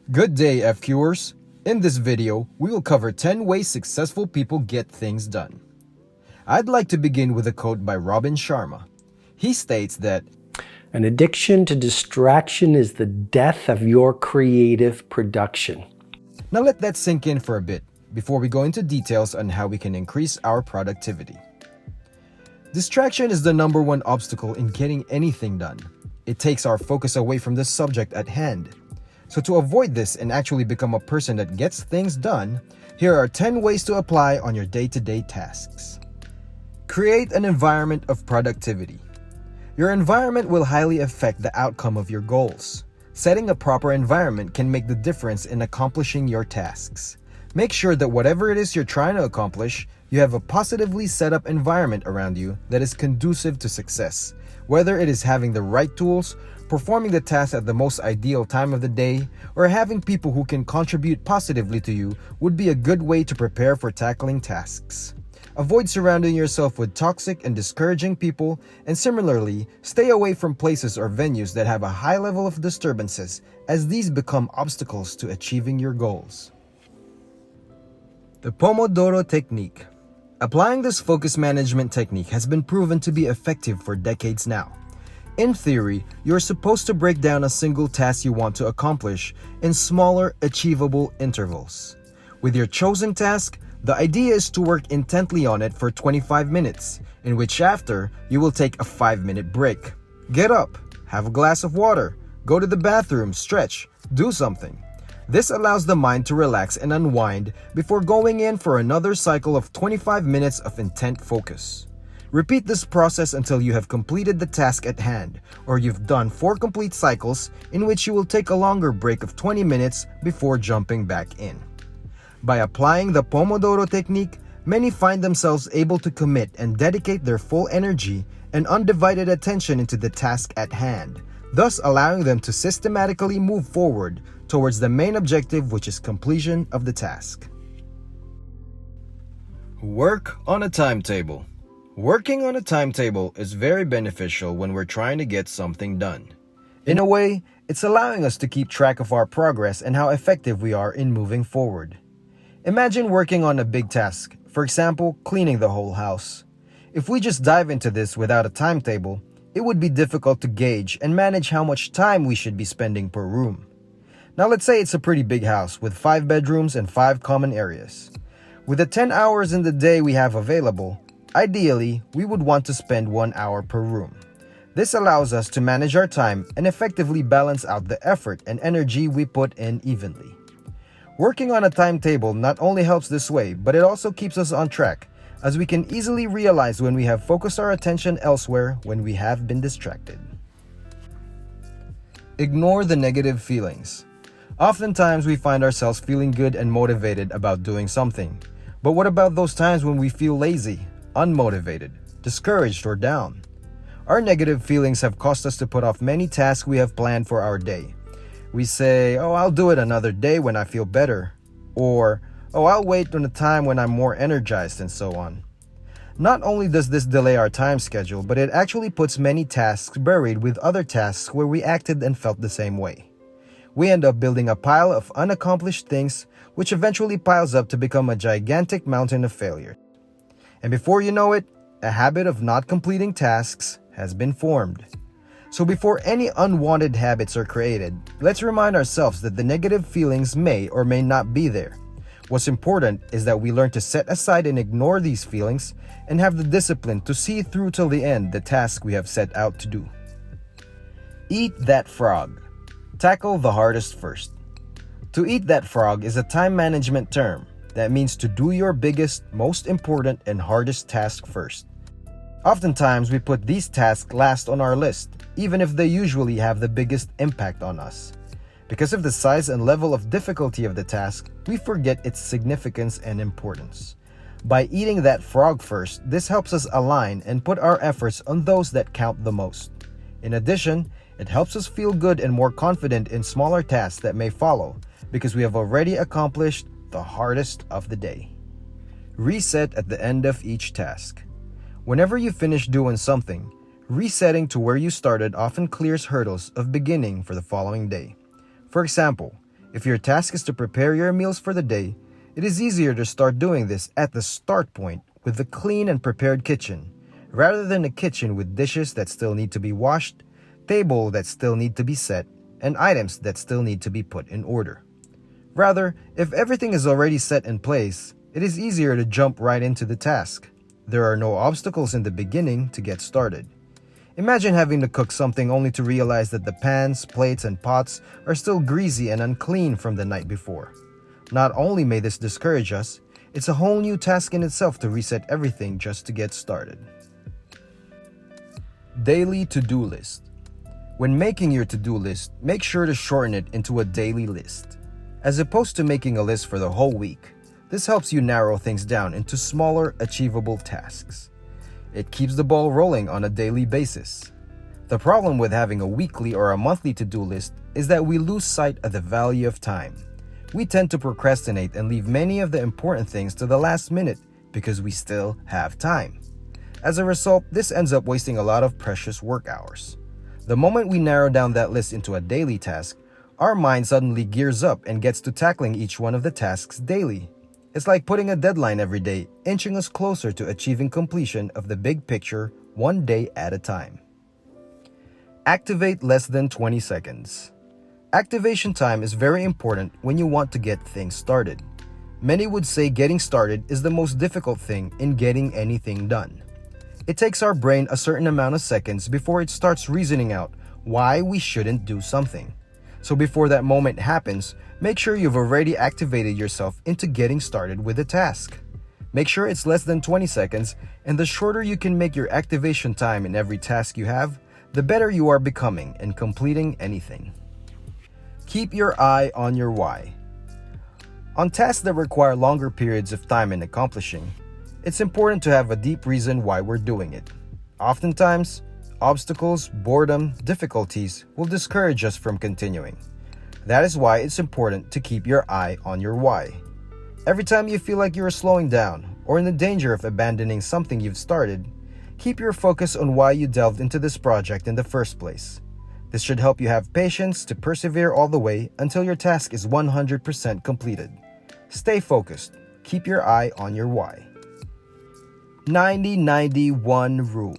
Good day, FQers. In this video, we will cover 10 ways successful people get things done. I'd like to begin with a quote by Robin Sharma. He states that, "An addiction to distraction is the death of your creative production." Now let that sink in for a bit before we go into details on how we can increase our productivity. Distraction is the number one obstacle in getting anything done. It takes our focus away from the subject at hand. So to avoid this and actually become a person that gets things done, here are 10 ways to apply on your day-to-day tasks. Create an environment of productivity. Your environment will highly affect the outcome of your goals. Setting a proper environment can make the difference in accomplishing your tasks. Make sure that whatever it is you're trying to accomplish, you have a positively set up environment around you that is conducive to success. Whether it is having the right tools, performing the task at the most ideal time of the day, or having people who can contribute positively to you would be a good way to prepare for tackling tasks. Avoid surrounding yourself with toxic and discouraging people, and similarly, stay away from places or venues that have a high level of disturbances, as these become obstacles to achieving your goals. The Pomodoro Technique. Applying this focus management technique has been proven to be effective for decades now. In theory, you're supposed to break down a single task you want to accomplish in smaller, achievable intervals. With your chosen task, the idea is to work intently on it for 25 minutes, in which after, you will take a 5-minute break. Get up, have a glass of water, go to the bathroom, stretch, do something. This allows the mind to relax and unwind before going in for another cycle of 25 minutes of intent focus. Repeat this process until you have completed the task at hand, or you've done 4 complete cycles in which you will take a longer break of 20 minutes before jumping back in. By applying the Pomodoro technique, many find themselves able to commit and dedicate their full energy and undivided attention into the task at hand, thus allowing them to systematically move forward towards the main objective, which is completion of the task. Work on a timetable. Working on a timetable is very beneficial when we're trying to get something done. In a way, it's allowing us to keep track of our progress and how effective we are in moving forward. Imagine working on a big task, for example, cleaning the whole house. If we just dive into this without a timetable, it would be difficult to gauge and manage how much time we should be spending per room. Now let's say it's a pretty big house with 5 bedrooms and 5 common areas. With the 10 hours in the day we have available, ideally, we would want to spend 1 hour per room. This allows us to manage our time and effectively balance out the effort and energy we put in evenly. Working on a timetable not only helps this way, but it also keeps us on track, as we can easily realize when we have focused our attention elsewhere when we have been distracted. Ignore the negative feelings. Oftentimes we find ourselves feeling good and motivated about doing something. But what about those times when we feel lazy, unmotivated, discouraged, or down? Our negative feelings have caused us to put off many tasks we have planned for our day. We say, "Oh, I'll do it another day when I feel better," or "Oh, I'll wait on a time when I'm more energized," and so on. Not only does this delay our time schedule, but it actually puts many tasks buried with other tasks where we acted and felt the same way. We end up building a pile of unaccomplished things, which eventually piles up to become a gigantic mountain of failure. And before you know it, a habit of not completing tasks has been formed. So before any unwanted habits are created, let's remind ourselves that the negative feelings may or may not be there. What's important is that we learn to set aside and ignore these feelings and have the discipline to see through till the end the task we have set out to do. Eat that frog. Tackle the hardest first. To eat that frog is a time management term that means to do your biggest, most important, and hardest task first. Oftentimes, we put these tasks last on our list, even if they usually have the biggest impact on us. Because of the size and level of difficulty of the task, we forget its significance and importance. By eating that frog first, this helps us align and put our efforts on those that count the most. In addition, it helps us feel good and more confident in smaller tasks that may follow, because we have already accomplished the hardest of the day. Reset at the end of each task. Whenever you finish doing something, resetting to where you started often clears hurdles of beginning for the following day. For example, If your task is to prepare your meals for the day, it is easier to start doing this at the start point with the clean and prepared kitchen, rather than a kitchen with dishes that still need to be washed, table that still need to be set, and items that still need to be put in order. Rather, if everything is already set in place, it is easier to jump right into the task. There are no obstacles in the beginning to get started. Imagine having to cook something only to realize that the pans, plates, and pots are still greasy and unclean from the night before. Not only may this discourage us, it's a whole new task in itself to reset everything just to get started. Daily to-do list. When making your to-do list, make sure to shorten it into a daily list. As opposed to making a list for the whole week, this helps you narrow things down into smaller, achievable tasks. It keeps the ball rolling on a daily basis. The problem with having a weekly or a monthly to-do list is that we lose sight of the value of time. We tend to procrastinate and leave many of the important things to the last minute because we still have time. As a result, this ends up wasting a lot of precious work hours. The moment we narrow down that list into a daily task, our mind suddenly gears up and gets to tackling each one of the tasks daily. It's like putting a deadline every day, inching us closer to achieving completion of the big picture one day at a time. Activate less than 20 seconds. Activation time is very important when you want to get things started. Many would say getting started is the most difficult thing in getting anything done. It takes our brain a certain amount of seconds before it starts reasoning out why we shouldn't do something. So before that moment happens, make sure you've already activated yourself into getting started with the task. Make sure it's less than 20 seconds, and the shorter you can make your activation time in every task you have, the better you are becoming in completing anything. Keep your eye on your why. On tasks that require longer periods of time in accomplishing, it's important to have a deep reason why we're doing it. Oftentimes, obstacles, boredom, difficulties will discourage us from continuing. That is why it's important to keep your eye on your why. Every time you feel like you're slowing down or in the danger of abandoning something you've started, keep your focus on why you delved into this project in the first place. This should help you have patience to persevere all the way until your task is 100% completed. Stay focused. Keep your eye on your why. 90-90-1 rule.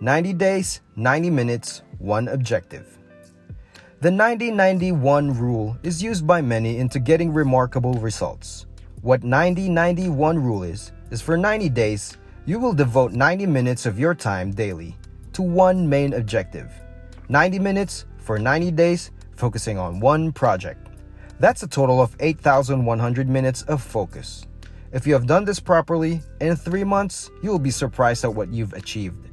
90 days, 90 minutes, 1 objective. The 90-90-1 rule is used by many into getting remarkable results. What 90-90-1 rule is for 90 days, you will devote 90 minutes of your time daily to one main objective. 90 minutes for 90 days, focusing on one project. That's a total of 8,100 minutes of focus. If you have done this properly, in 3 months, you will be surprised at what you've achieved.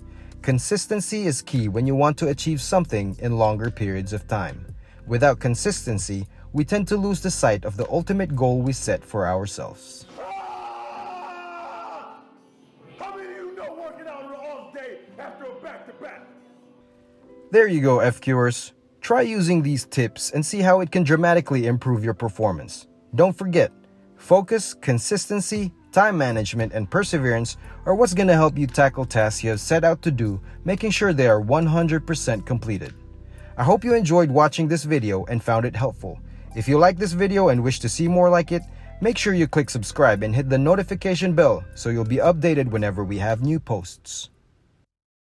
Consistency is key when you want to achieve something in longer periods of time. Without consistency, we tend to lose the sight of the ultimate goal we set for ourselves. How many of you know working out all day after a back-to-back? There you go, FQers. Try using these tips and see how it can dramatically improve your performance. Don't forget, focus, consistency, time management, and perseverance are what's going to help you tackle tasks you have set out to do, making sure they are 100% completed. I hope you enjoyed watching this video and found it helpful. If you like this video and wish to see more like it, make sure you click subscribe and hit the notification bell so you'll be updated whenever we have new posts.